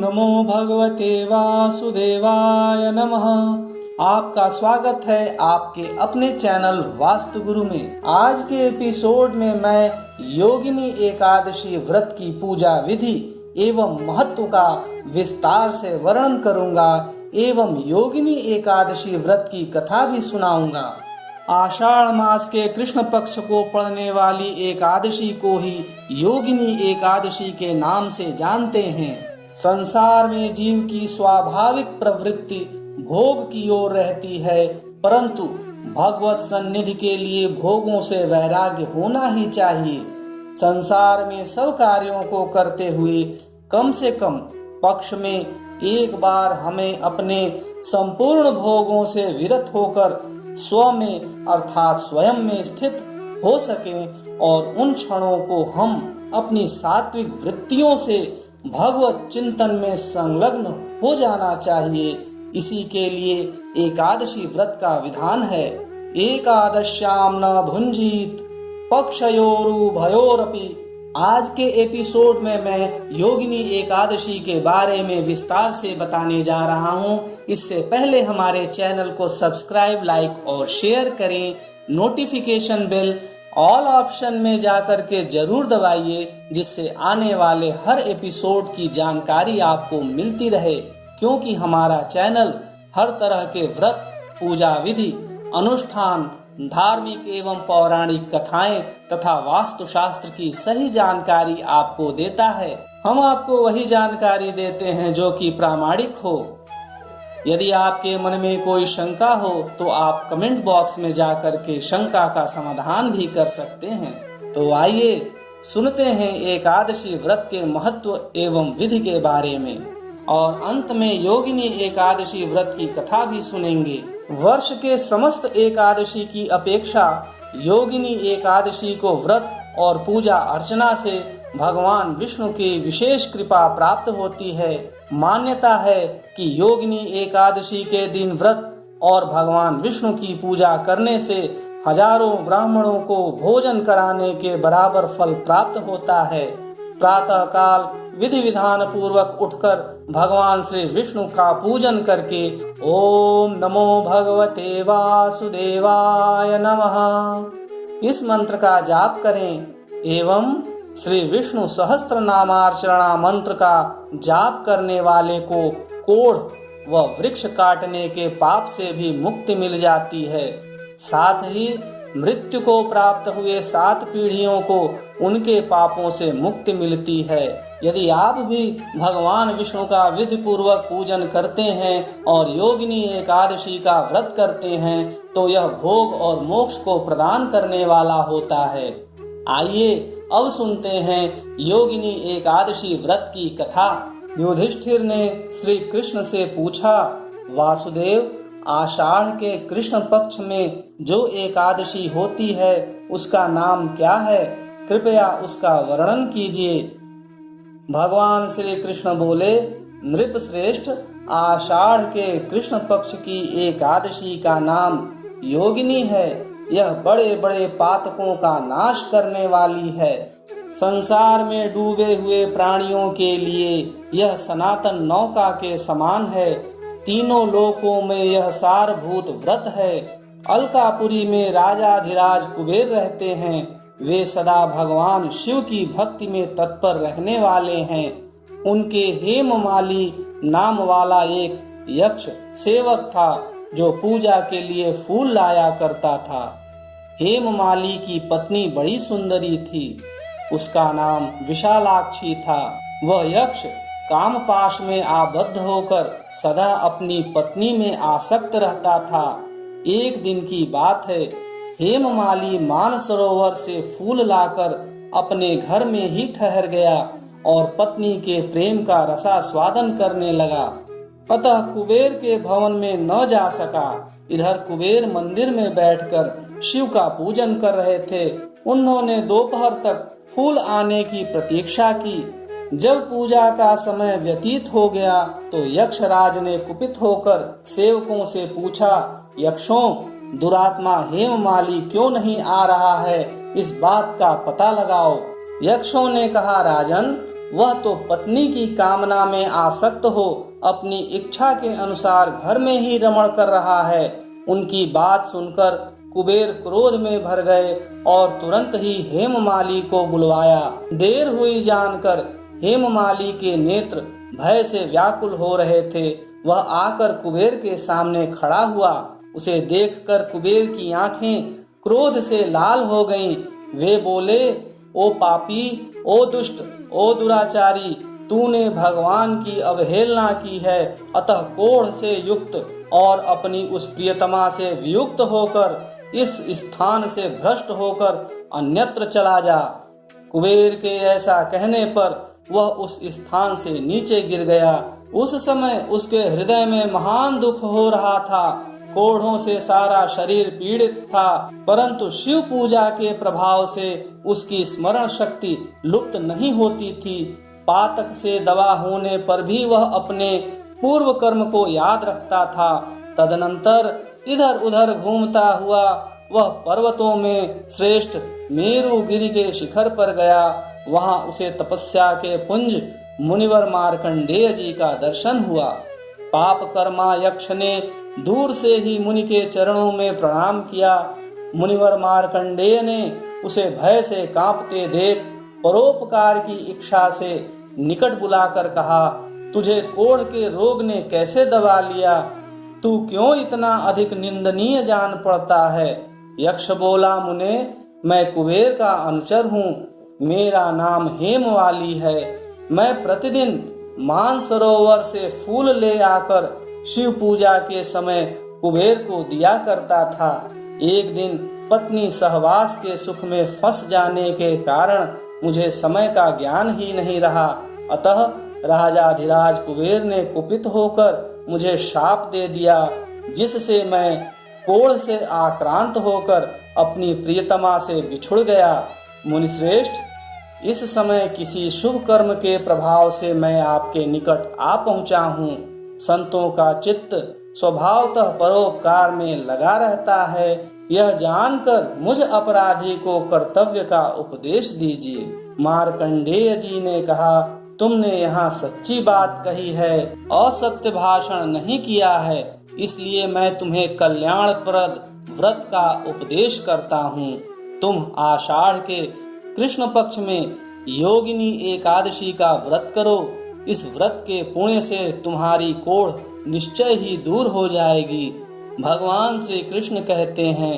नमो भगवते वासुदेवाय नमः। आपका स्वागत है आपके अपने चैनल वास्तु गुरु में। आज के एपिसोड में मैं योगिनी एकादशी व्रत की पूजा विधि एवं महत्व का विस्तार से वर्णन करूंगा एवं योगिनी एकादशी व्रत की कथा भी सुनाऊंगा। आषाढ़ मास के कृष्ण पक्ष को पड़ने वाली एकादशी को ही योगिनी एकादशी के नाम से जानते हैं। संसार में जीव की स्वाभाविक प्रवृत्ति भोग की ओर रहती है, परंतु भगवत सन्निधि के लिए भोगों से वैराग्य होना ही चाहिए। संसार में सब कार्यों को करते हुए कम से कम पक्ष में एक बार हमें अपने संपूर्ण भोगों से विरत होकर स्व में अर्थात स्वयं में स्थित हो सकें और उन क्षणों को हम अपनी सात्विक वृत्तियों से भगवत चिंतन में संलग्न हो जाना चाहिए। इसी के लिए एकादशी व्रत का विधान है। एकादश्याम न भुंजीत पक्षयोरुभयोरपि। आज के एपिसोड में मैं योगिनी एकादशी के बारे में विस्तार से बताने जा रहा हूं। इससे पहले हमारे चैनल को सब्सक्राइब, लाइक और शेयर करें। नोटिफिकेशन बेल ऑल ऑप्शन में जाकर के जरूर दबाइए, जिससे आने वाले हर एपिसोड की जानकारी आपको मिलती रहे, क्योंकि हमारा चैनल हर तरह के व्रत, पूजा विधि, अनुष्ठान, धार्मिक एवं पौराणिक कथाएं तथा वास्तुशास्त्र की सही जानकारी आपको देता है। हम आपको वही जानकारी देते हैं जो कि प्रामाणिक हो। यदि आपके मन में कोई शंका हो तो आप कमेंट बॉक्स में जाकर के शंका का समाधान भी कर सकते हैं। तो आइए सुनते हैं एकादशी व्रत के महत्व एवं विधि के बारे में, और अंत में योगिनी एकादशी व्रत की कथा भी सुनेंगे। वर्ष के समस्त एकादशी की अपेक्षा योगिनी एकादशी को व्रत और पूजा अर्चना से भगवान विष्णु की विशेष कृपा प्राप्त होती है। मान्यता है कि योगिनी एकादशी के दिन व्रत और भगवान विष्णु की पूजा करने से हजारों ब्राह्मणों को भोजन कराने के बराबर फल प्राप्त होता है। प्रातः काल विधि विधान पूर्वक उठकर भगवान श्री विष्णु का पूजन करके ओम नमो भगवते वासुदेवाय नमः इस मंत्र का जाप करें एवं श्री विष्णु सहस्त्र नामार्चना मंत्र का जाप करने वाले को कोढ़ व वृक्ष काटने के पाप से भी मुक्ति मिल जाती है। साथ ही मृत्यु को प्राप्त हुए 7 पीढ़ियों को उनके पापों से मुक्ति मिलती है। यदि आप भी भगवान विष्णु का विधि पूर्वक पूजन करते हैं और योगिनी एकादशी का व्रत करते हैं तो यह भोग और मोक्ष को प्रदान करने वाला होता है। आइए अब सुनते हैं योगिनी एकादशी व्रत की कथा। युधिष्ठिर ने श्री कृष्ण से पूछा, वासुदेव, आषाढ़ के कृष्ण पक्ष में जो एकादशी होती है उसका नाम क्या है? कृपया उसका वर्णन कीजिए। भगवान श्री कृष्ण बोले, नृप श्रेष्ठ, आषाढ़ के कृष्ण पक्ष की एकादशी का नाम योगिनी है। यह बड़े बड़े पातकों का नाश करने वाली है। संसार में डूबे हुए प्राणियों के लिए यह सनातन नौका के समान है। तीनों लोकों में यह सारभूत व्रत है। अलकापुरी में राजाधिराज कुबेर रहते हैं। वे सदा भगवान शिव की भक्ति में तत्पर रहने वाले हैं। उनके हेममाली नाम वाला एक यक्ष सेवक था जो पूजा के लिए फूल लाया करता था। हेममाली की पत्नी बड़ी सुंदरी थी। उसका नाम विशालाक्षी था। वह यक्ष कामपाश में आबद्ध होकर सदा अपनी पत्नी में आसक्त रहता था। एक दिन की बात है, हेममाली मानसरोवर से फूल लाकर अपने घर में ही ठहर गया और पत्नी के प्रेम का रसास्वादन करने लगा। अतः कुबेर के भवन में न जा सका। इधर कुबेर मंदिर में बैठकर शिव का पूजन कर रहे थे। उन्होंने दोपहर तक फूल आने की प्रतीक्षा की। जब पूजा का समय व्यतीत हो गया तो यक्षराज ने कुपित होकर सेवकों से पूछा, यक्षों, दुरात्मा हेममाली क्यों नहीं आ रहा है? इस बात का पता लगाओ। यक्षों ने कहा, राजन, वह तो पत्नी की कामना में आसक्त हो अपनी इच्छा के अनुसार घर में ही रमण कर रहा है। उनकी बात सुनकर कुबेर क्रोध में भर गए और तुरंत ही हेममाली को बुलवाया। देर हुई जानकर हेममाली के नेत्र भय से व्याकुल हो रहे थे। वह आकर कुबेर के सामने खड़ा हुआ। उसे देखकर कुबेर की आंखें क्रोध से लाल हो गईं। वे बोले, ओ पापी, ओ दुष्ट, ओ दुराचारी, तूने भगवान की अवहेलना की है, अतः कोढ़ से युक्त और अपनी उस प्रियतमा से वियुक्त होकर इस स्थान से भ्रष्ट होकर अन्यत्र चला जा। कुबेर के ऐसा कहने पर वह उस स्थान से नीचे गिर गया। उस समय उसके हृदय में महान दुख हो रहा था। कोढ़ों से सारा शरीर पीड़ित था, परंतु शिव पूजा के प्रभाव से उसकी स्मरण शक्ति लुप्त नहीं होती थी। पातक से दवा होने पर भी वह अपने पूर्व कर्म को याद रखता था। तदनंतर इधर उधर घूमता हुआ वह पर्वतों में श्रेष्ठ मेरु गिरी के शिखर पर गया। वहां उसे तपस्या के पुंज मुनिवर मार्कंडेय जी का दर्शन हुआ। पाप कर्मा यक्ष ने दूर से ही मुनि के चरणों में प्रणाम किया। मुनिवर मार्कंडेय ने उसे भय से कांपते देख परोपकार की इच्छा से निकट बुलाकर कहा, तुझे कोढ़ के रोग ने कैसे दबा लिया? तू क्यों इतना अधिक निंदनीय जान पड़ता है? यक्ष बोला, मुने, मैं कुबेर का अनुचर हूँ। मेरा नाम हेमवाली है। मैं प्रतिदिन मानसरोवर से फूल ले आकर शिव पूजा के समय कुबेर को दिया करता था। एक दिन पत्नी सहवास के सुख में फंस जाने के कारण मुझे समय का ज्ञान ही नहीं रहा। अतः राजाधिराज कुबेर ने कुपित होकर मुझे शाप दे दिया, जिससे मैं कोढ़ से आक्रांत होकर अपनी प्रियतमा से बिछुड़ गया। मुनिश्रेष्ठ, इस समय किसी शुभ कर्म के प्रभाव से मैं आपके निकट आ पहुंचा हूँ। संतों का चित्त स्वभावतः परोपकार में लगा रहता है। यह जानकर मुझ अपराधी को कर्तव्य का उपदेश दीजिए। मार्कंडेय जी ने कहा, तुमने यहाँ सच्ची बात कही है, असत्य भाषण नहीं किया है, इसलिए मैं तुम्हें कल्याणप्रद व्रत का उपदेश करता हूँ। तुम आषाढ़ के कृष्ण पक्ष में योगिनी एकादशी का व्रत करो। इस व्रत के पुण्य से तुम्हारी कोढ़ निश्चय ही दूर हो जाएगी। भगवान श्री कृष्ण कहते हैं,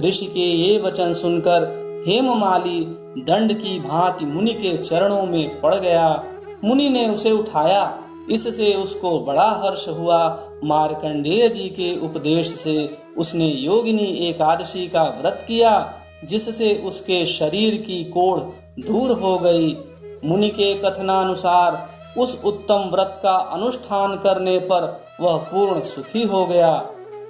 ऋषि के ये वचन सुनकर हेममाली दंड की भांति मुनि के चरणों में पड़ गया। मुनि ने उसे उठाया। इससे उसको बड़ा हर्ष हुआ। मार्कंडेय जी के उपदेश से उसने योगिनी एकादशी का व्रत किया, जिससे उसके शरीर की कोढ़ दूर हो गई। मुनि के कथनानुसार उस उत्तम व्रत का अनुष्ठान करने पर वह पूर्ण सुखी हो गया।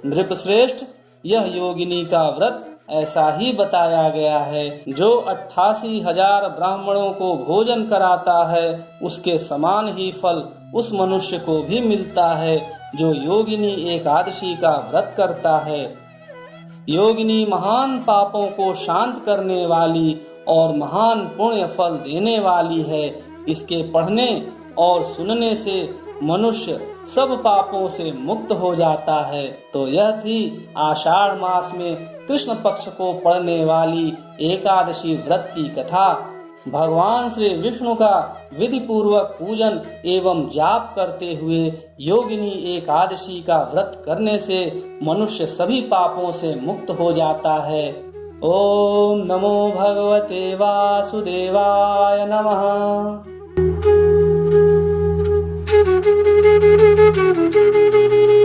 नृपश्रेष्ठ, यह योगिनी का व्रत ऐसा ही बताया गया है। जो 88,000 ब्राह्मणों को भोजन कराता है, उसके समान ही फल उस मनुष्य को भी मिलता है जो योगिनी एकादशी का व्रत करता है। योगिनी महान पापों को शांत करने वाली और महान पुण्य फल देने वाली है। इसके पढ़ने और सुनने से मनुष्य सब पापों से मुक्त हो जाता है। तो यह थी आषाढ़ मास में कृष्ण पक्ष को पड़ने वाली एकादशी व्रत की कथा। भगवान श्री विष्णु का विधि पूर्वक पूजन एवं जाप करते हुए योगिनी एकादशी का व्रत करने से मनुष्य सभी पापों से मुक्त हो जाता है। ओम नमो भगवते वासुदेवाय नमः।